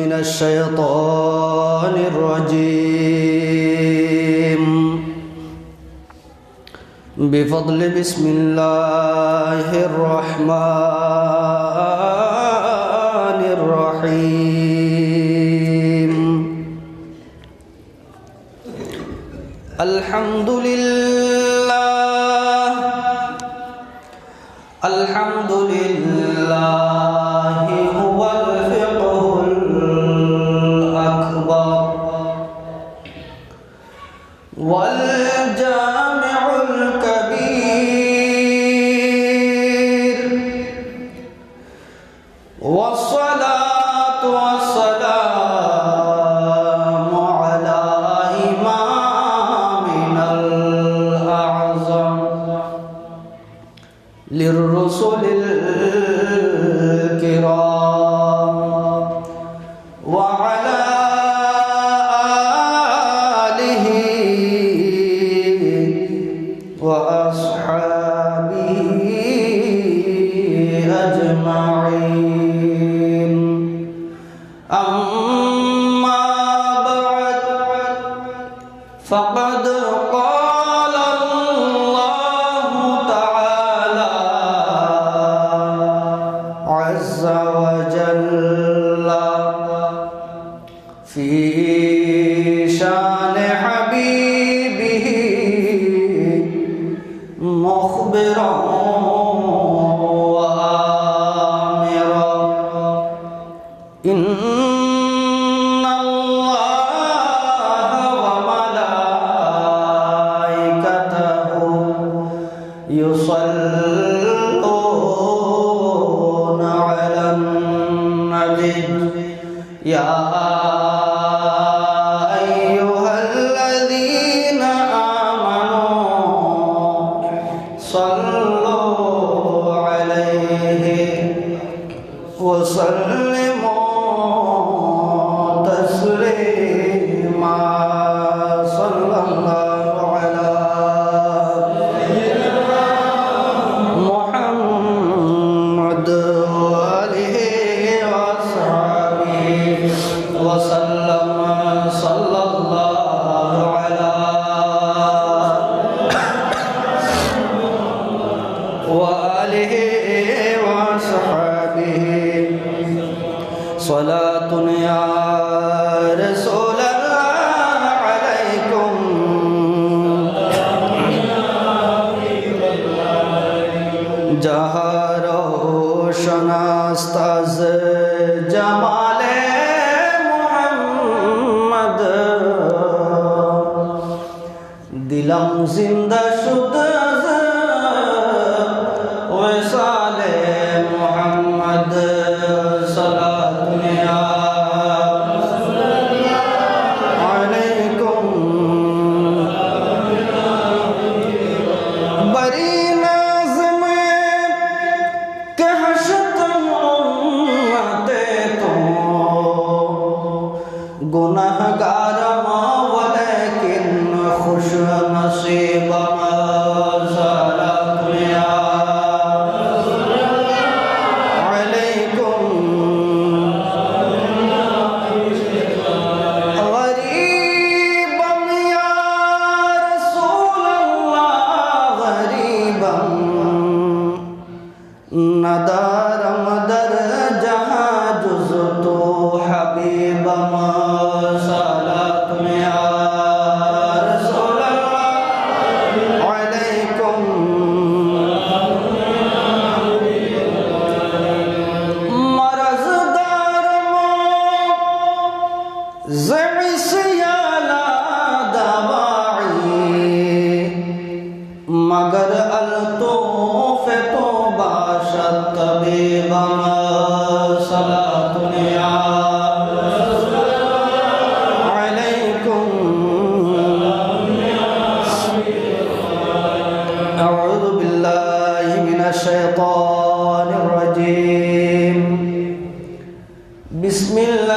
من الشيطان الرجيم بفضل بسم الله الرحمن الرحيم الحمد لله هو الفقه الأكبر والجامع الكبير والصلاة والسلام على إمامنا الأعظم للرسل الكرام وعلى آله وأصحابه أجمعين أما بعد فقد قال الله تعالى عز وجل في شان حبيبه مخبرا وآمرا إن الله وملائكته يصلون على النبي يا أيها الذين آمنوا صلوا عليه وسلموا تسليما صلى الله على محمد وآله وصحبه وسلم صلى الله على وآله وصحبه صلاة يا رسول الله عليكم जहाँ रोशनास्ताज़ जमाले मोहम्मद दिलम जिंदा शुद वसाले मोहम्मद सलातुनिया अलैकुम बरी गुनाहगार वलेकिन खुश नसीब अलैकुम गरीबम या रसूल अल्लाह गरीबम नदारम दर जहां जुज़ तो हबीबम मगर अल्तोफ तो बाशत तबीबम सलातुनिया अलैकुम अऊज़ु बिल्लाहि मिनश शैतानिर रजीम बिस्मिल्लाह